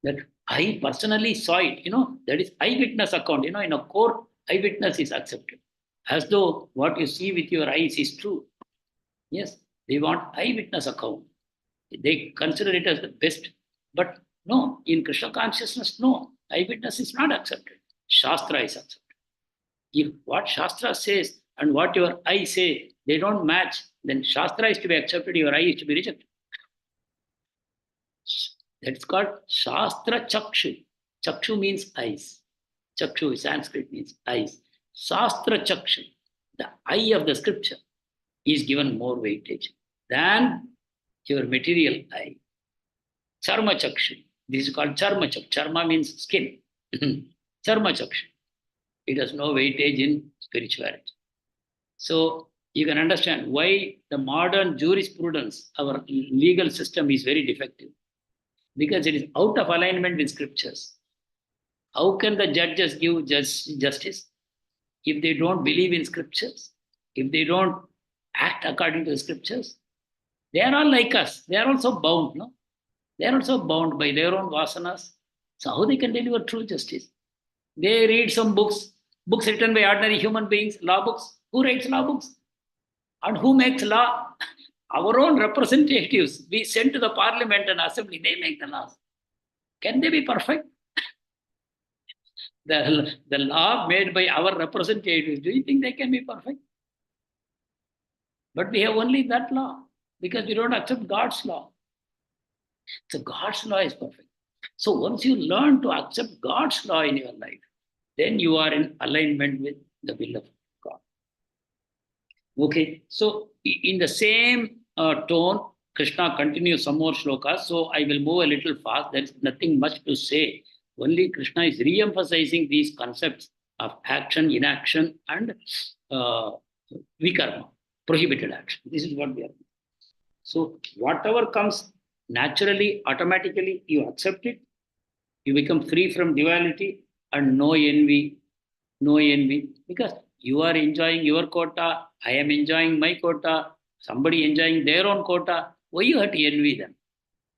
That I personally saw it. That is eyewitness account. In a court, eyewitness is accepted. As though what you see with your eyes is true. Yes, they want eyewitness account. They consider it as the best. But no, in Krishna consciousness, no. Eyewitness is not accepted. Shastra is accepted. If what Shastra says and what your eye say, they don't match, then Shastra is to be accepted, your eye is to be rejected. That's called Shastra Chakshu. Chakshu means eyes. Chakshu in Sanskrit means eyes. Shastra Chakshu, the eye of the scripture, is given more weightage than your material eye. Charma Chakshu. This is called Charma Chakshu. Charma means skin. Charma Chakshu. It has no weightage in spirituality. So you can understand why the modern jurisprudence, our legal system, is very defective. Because it is out of alignment with scriptures. How can the judges give justice if they don't believe in scriptures? If they don't act according to the scriptures? They are all like us. They are also bound, no? They are also bound by their own vasanas. So how they can deliver true justice? They read some books written by ordinary human beings, law books. Who writes law books? And who makes law? Our own representatives. We send to the parliament and assembly. They make the laws. Can they be perfect? The law made by our representatives, do you think they can be perfect? But we have only that law because we don't accept God's law. So God's law is perfect. So once you learn to accept God's law in your life, then you are in alignment with the will of God. Okay, so in the same tone, Krishna continues some more shlokas. So I will move a little fast. There is nothing much to say. Only Krishna is re-emphasizing these concepts of action, inaction, and vikarma, prohibited action. This is what we are. So whatever comes naturally, automatically, you accept it. You become free from duality and no envy, because you are enjoying your quota, I am enjoying my quota, somebody enjoying their own quota. Why you have to envy them?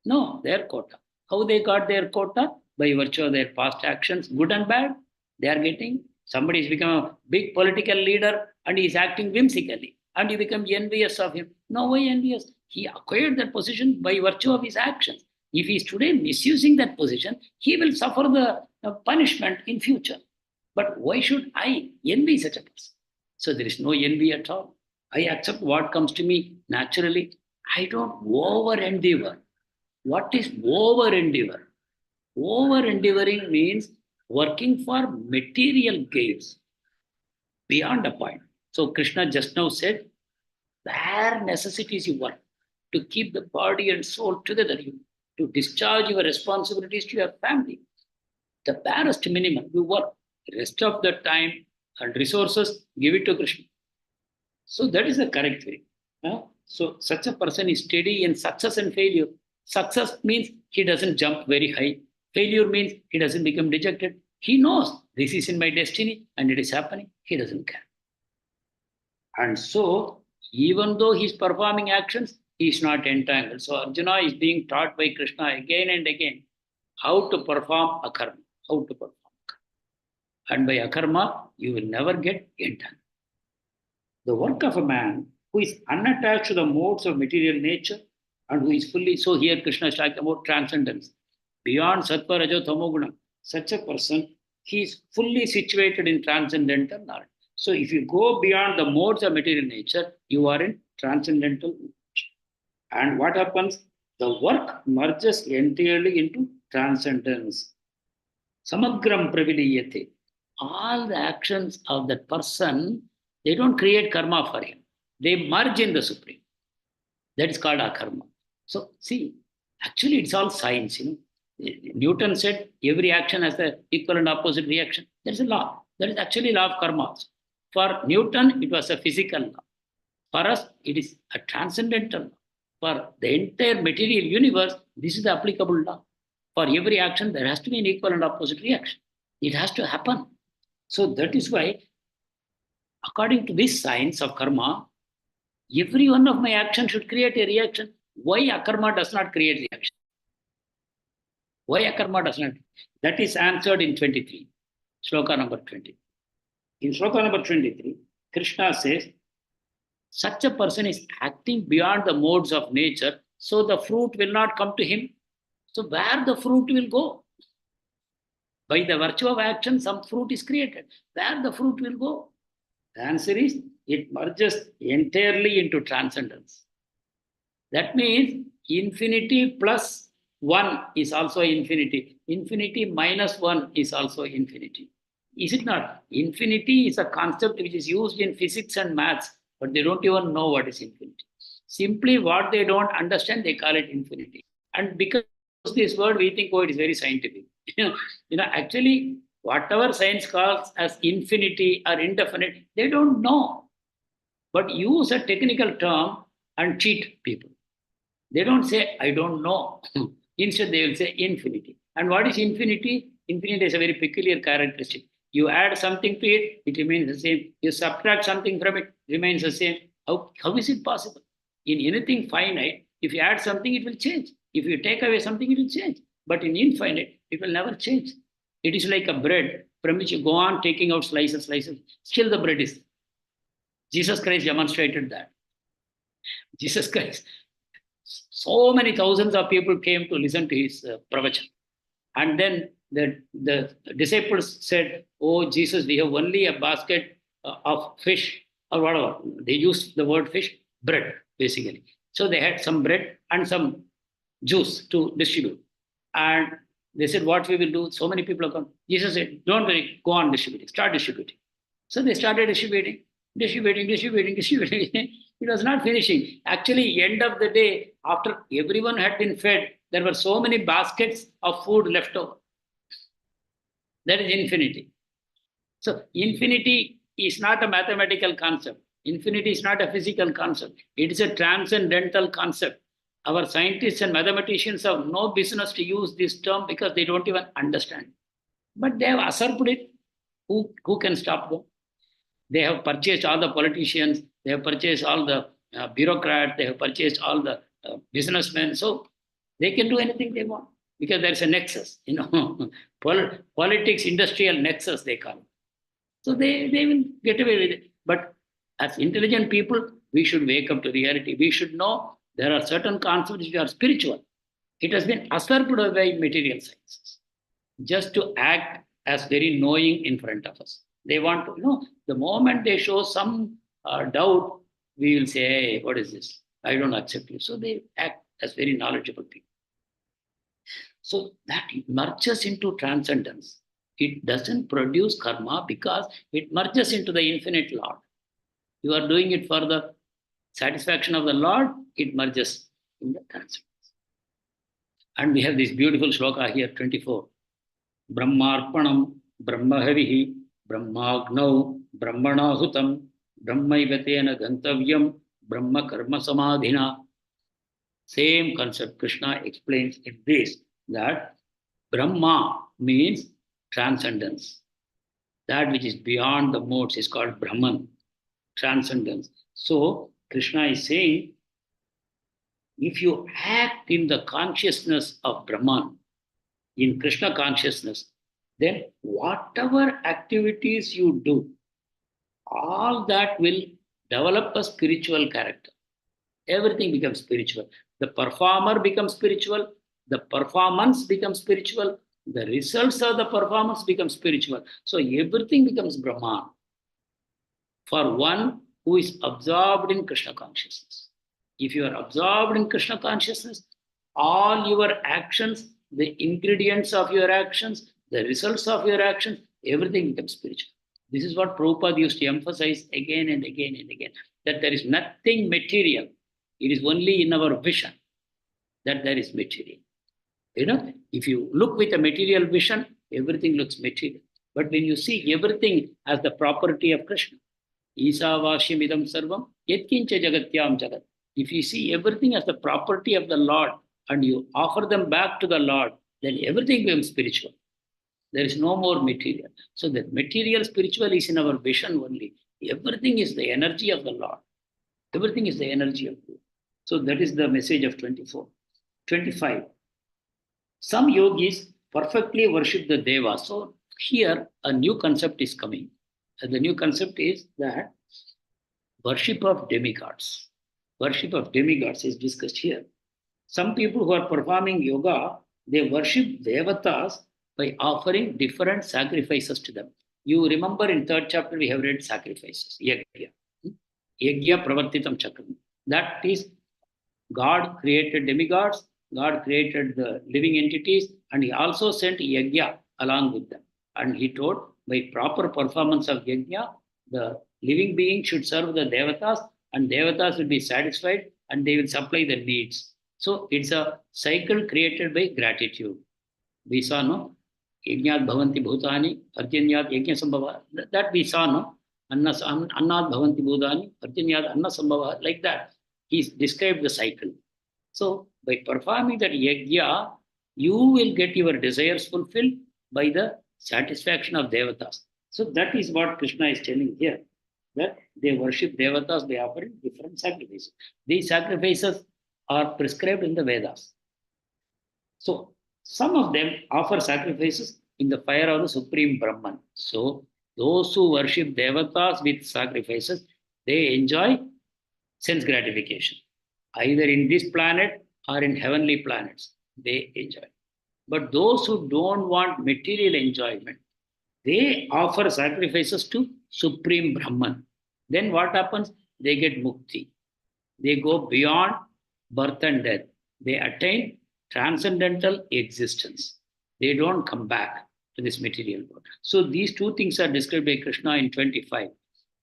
No, their quota. How they got their quota? By virtue of their past actions, good and bad, they are getting. Somebody has become a big political leader and he is acting whimsically, and you become envious of him. No, why envious? He acquired that position by virtue of his actions. If he is today misusing that position, he will suffer the punishment in future. But why should I envy such a person? So there is no envy at all. I accept what comes to me naturally. I don't over endeavor. What is over endeavor? Over endeavoring means working for material gains beyond a point. So Krishna just now said, bare necessities you work to keep the body and soul together, to discharge your responsibilities to your family. The barest minimum, you work. The rest of the time and resources, give it to Krishna. So that is the correct way. So such a person is steady in success and failure. Success means he doesn't jump very high. Failure means he doesn't become dejected. He knows this is in my destiny and it is happening. He doesn't care. And so, even though he is performing actions, he is not entangled. So Arjuna is being taught by Krishna again and again how to perform akarma. How to perform. And by akarma, you will never get entangled. The work of a man who is unattached to the modes of material nature and who is fully, so here Krishna is talking about transcendence. Beyond sattva, rajo, tamo guna, such a person, he is fully situated in transcendental knowledge. So if you go beyond the modes of material nature, you are in transcendental knowledge. And what happens? The work merges entirely into transcendence. Samagram praviliyate. All the actions of that person, they don't create karma for him. They merge in the Supreme. That is called akarma. So see, actually it's all science. Newton said every action has the equal and opposite reaction. There's a law. That is actually law of karma also. For Newton, it was a physical law. For us, it is a transcendental law. For the entire material universe, this is the applicable law. For every action, there has to be an equal and opposite reaction. It has to happen. So that is why, according to this science of karma, every one of my actions should create a reaction. Why akarma does not create reaction? Why akarma does not? That is answered in 23, shloka number 20. In shloka number 23, Krishna says, such a person is acting beyond the modes of nature, so the fruit will not come to him. So where the fruit will go? By the virtue of action, some fruit is created. Where the fruit will go? The answer is, it merges entirely into transcendence. That means infinity plus 1 is also infinity. Infinity minus 1 is also infinity. Is it not? Infinity is a concept which is used in physics and maths, but they don't even know what is infinity. Simply what they don't understand, they call it infinity. And because this word, we think, oh, it is very scientific. Actually, whatever science calls as infinity or indefinite, they don't know. But use a technical term and cheat people. They don't say, I don't know. Instead, they will say infinity. And what is infinity? Infinity is a very peculiar characteristic. You add something to it, it remains the same. You subtract something from it, it remains the same. How is it possible? In anything finite, if you add something, it will change. If you take away something, it will change. But in infinite, it will never change. It is like a bread from which you go on taking out slices, still the bread is. Jesus Christ demonstrated that. Jesus Christ, so many thousands of people came to listen to his pravachan. And then the disciples said, oh, Jesus, we have only a basket of fish or whatever. They used the word fish, bread, basically. So they had some bread and some juice to distribute. And They said, what we will do? So many people have come. Jesus said, don't worry, go on distributing, start distributing. So they started distributing. It was not finishing. Actually, end of the day, after everyone had been fed, there were so many baskets of food left over. That is infinity. So infinity is not a mathematical concept. Infinity is not a physical concept. It is a transcendental concept. Our scientists and mathematicians have no business to use this term because they don't even understand. But they have usurped it. Who can stop them? They have purchased all the politicians. They have purchased all the bureaucrats. They have purchased all the businessmen. So they can do anything they want because there's a nexus, politics, industrial nexus, they call it. So they will get away with it. But as intelligent people, we should wake up to reality. We should know there are certain concepts which are spiritual. It has been usurped by material sciences just to act as very knowing in front of us. They want to know. The moment they show some doubt, we will say, hey, what is this? I don't accept you. So they act as very knowledgeable people. So that merges into transcendence. It doesn't produce karma because it merges into the infinite Lord. You are doing it for the satisfaction of the Lord, it merges in the transcendence. And we have this beautiful shloka here, 24. Brahmarpanam, Brahmahavihi, Brahmagnau, Brahmanahutam, Brahmaivatena Gantavyam, Brahma Karma Samadhina. Same concept Krishna explains in this, that Brahma means transcendence. That which is beyond the modes is called Brahman, transcendence. So Krishna is saying, if you act in the consciousness of Brahman, in Krishna consciousness, then whatever activities you do, all that will develop a spiritual character. Everything becomes spiritual. The performer becomes spiritual. The performance becomes spiritual. The results of the performance become spiritual. So everything becomes Brahman for one who is absorbed in Krishna consciousness. If you are absorbed in Krishna consciousness, all your actions, the ingredients of your actions, the results of your actions, everything becomes spiritual. This is what Prabhupada used to emphasize again and again and again, that there is nothing material. It is only in our vision that there is material. If you look with a material vision, everything looks material. But when you see everything as the property of Krishna, Isavashyam idam sarvam, yatkincha jagatyam jagat. If you see everything as the property of the Lord and you offer them back to the Lord, then everything becomes spiritual. There is no more material. So the material spiritual is in our vision only. Everything is the energy of the Lord. Everything is the energy of God. So that is the message of 24. 25. Some yogis perfectly worship the Deva. So here a new concept is coming. The new concept is that worship of demigods. Worship of demigods is discussed here. Some people who are performing yoga, they worship devatas by offering different sacrifices to them. You remember in 3rd chapter we have read sacrifices. Yagya. Yagya pravartitam chakram. That is, God created demigods, God created the living entities, and he also sent yagya along with them. And he told, by proper performance of yagya, the living being should serve the devatas, and devatas will be satisfied and they will supply the needs. So it's a cycle created by gratitude. We saw, no? Yajnat bhavanti bhutani, arjanyat yajna sambhava. That we saw, no? Annat bhavanti bhutani, arjanyat anna sambhava. Like that. He described the cycle. So by performing that yajna, you will get your desires fulfilled by the satisfaction of devatas. So that is what Krishna is telling here, that they worship devatas by offering different sacrifices. These sacrifices are prescribed in the Vedas. So some of them offer sacrifices in the fire of the Supreme Brahman. So those who worship devatas with sacrifices, they enjoy sense gratification. Either in this planet or in heavenly planets, they enjoy. But those who don't want material enjoyment, they offer sacrifices to Supreme Brahman. Then what happens? They get mukti. They go beyond birth and death. They attain transcendental existence. They don't come back to this material world. So these two things are described by Krishna in 25.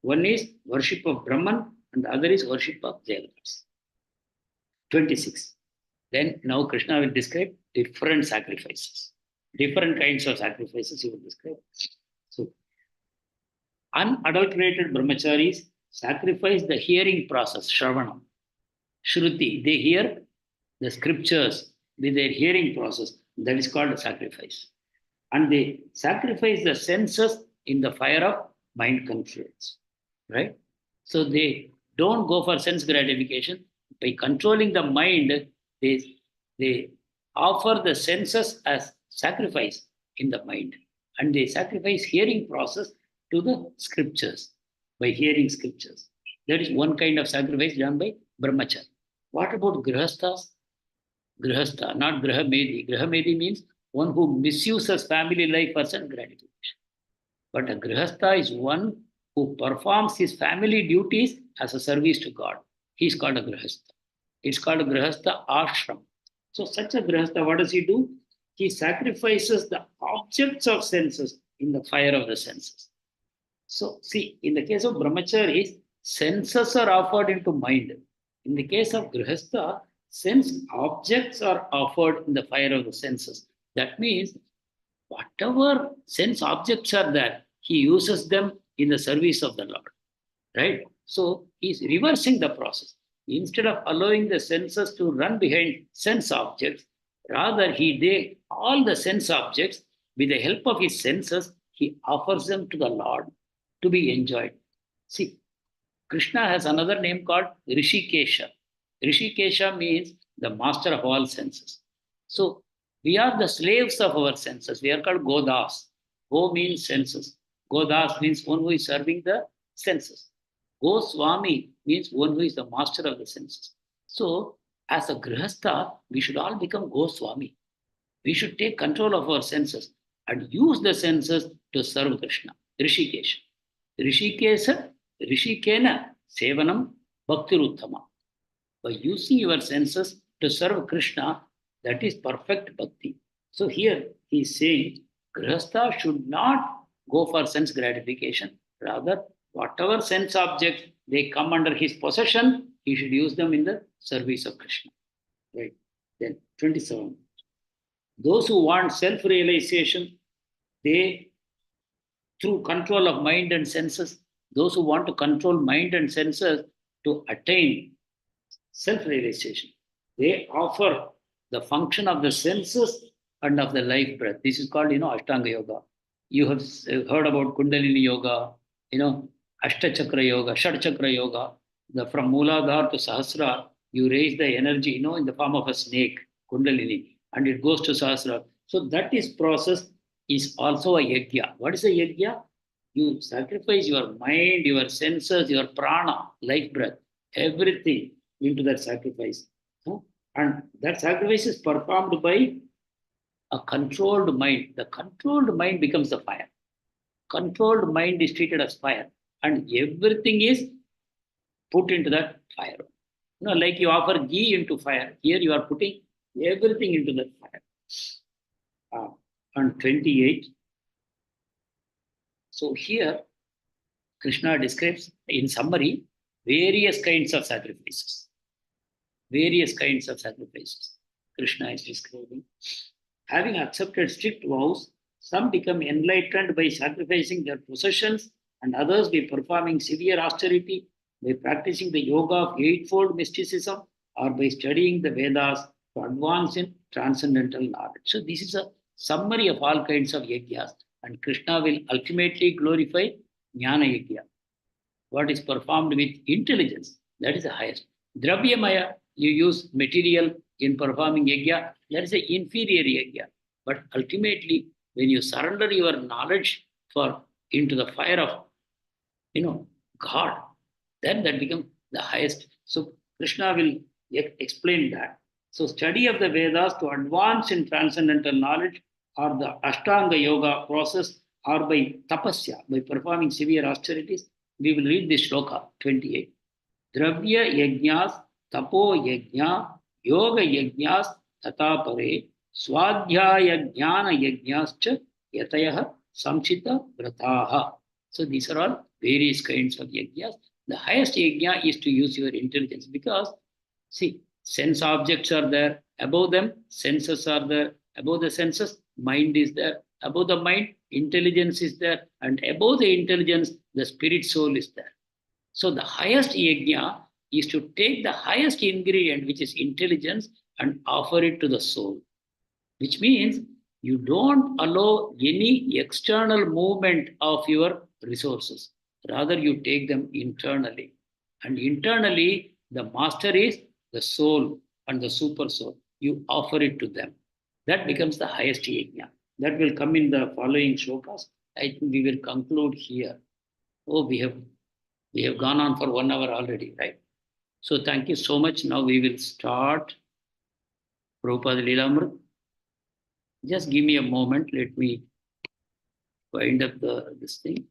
One is worship of Brahman and the other is worship of Devas. 26. Then now Krishna will describe different sacrifices. Different kinds of sacrifices he will describe. So unadulterated brahmacharis sacrifice the hearing process, Shravana. Shruti, they hear the scriptures with their hearing process. That is called a sacrifice. And they sacrifice the senses in the fire of mind controls. Right? So they don't go for sense gratification. By controlling the mind, they offer the senses as sacrifice in the mind. And they sacrifice hearing process to the scriptures by hearing scriptures. That is one kind of sacrifice done by brahmachari. What about grihasthas? Grihastha, not grahamedi. Grahamedi means one who misuses family life for sense gratification. But a grihastha is one who performs his family duties as a service to God. He is called a grihastha. It's called a grihastha ashram. So such a grihastha, what does he do? He sacrifices the objects of senses in the fire of the senses. So see, in the case of brahmacharis, senses are offered into mind. In the case of grihastha, sense objects are offered in the fire of the senses. That means whatever sense objects are there, he uses them in the service of the Lord. Right? So he's reversing the process. Instead of allowing the senses to run behind sense objects, rather all the sense objects, with the help of his senses, he offers them to the Lord to be enjoyed. See, Krishna has another name called Rishikesha. Rishikesha means the master of all senses. So we are the slaves of our senses. We are called Godas. Go means senses. Godas means one who is serving the senses. Goswami means one who is the master of the senses. So as a grihastha, we should all become Goswami. We should take control of our senses and use the senses to serve Krishna. Rishikesha. Rishikena Sevanam Bhaktiruttama. By using your senses to serve Krishna, that is perfect bhakti. So here he is saying, grihastha should not go for sense gratification. Rather, whatever sense objects they come under his possession, he should use them in the service of Krishna. Right. Then 27. Those who want self-realization, they, through control of mind and senses, those who want to control mind and senses to attain self-realization, they offer the function of the senses and of the life breath. This is called, Ashtanga Yoga. You have heard about Kundalini Yoga, Ashtachakra Yoga, Shadchakra Yoga. From Mooladhara to Sahasrara, you raise the energy, in the form of a snake, Kundalini, and it goes to Sahasrara. So that process is also a yajna. What is a yajna? You sacrifice your mind, your senses, your prana, life breath, everything into that sacrifice. And that sacrifice is performed by a controlled mind. The controlled mind becomes the fire. Controlled mind is treated as fire. And everything is put into that fire. Like you offer ghee into fire. Here you are putting everything into that fire. And 28. So here, Krishna describes, in summary, various kinds of sacrifices. Various kinds of sacrifices. Krishna is describing. Having accepted strict vows, some become enlightened by sacrificing their possessions, and others by performing severe austerity, by practicing the yoga of eightfold mysticism, or by studying the Vedas to advance in transcendental knowledge. So this is a summary of all kinds of yajnas, and Krishna will ultimately glorify Jnana Yajna. What is performed with intelligence, that is the highest. Dravyamaya, you use material in performing yajna, that is an inferior yajna. But ultimately, when you surrender your knowledge into the fire of God, then that becomes the highest. So Krishna will explain that. So study of the Vedas to advance in transcendental knowledge, or the Ashtanga Yoga process, or by tapasya, by performing severe austerities. We will read this shloka 28. Dravya yajnas, tapo yajna, yoga yajnas, tata pare, Swadhyaya Jnana Yajnascha Yatayah Samchita Vrataha. So these are all various kinds of yajnas. The highest yajna is to use your intelligence because, see, sense objects are there. Above them, senses are there. Above the senses, mind is there. Above the mind, intelligence is there. And above the intelligence, the spirit soul is there. So the highest yajna is to take the highest ingredient, which is intelligence, and offer it to the soul. Which means you don't allow any external movement of your resources. Rather, you take them internally. And internally, the master is the soul and the super soul. You offer it to them. That becomes the highest yajna. That will come in the following shlokas. I think we will conclude here. Oh, we have gone on for 1 hour already, right? So thank you so much. Now we will start Prabhupada Leelamrit. Just give me a moment. Let me wind up this thing.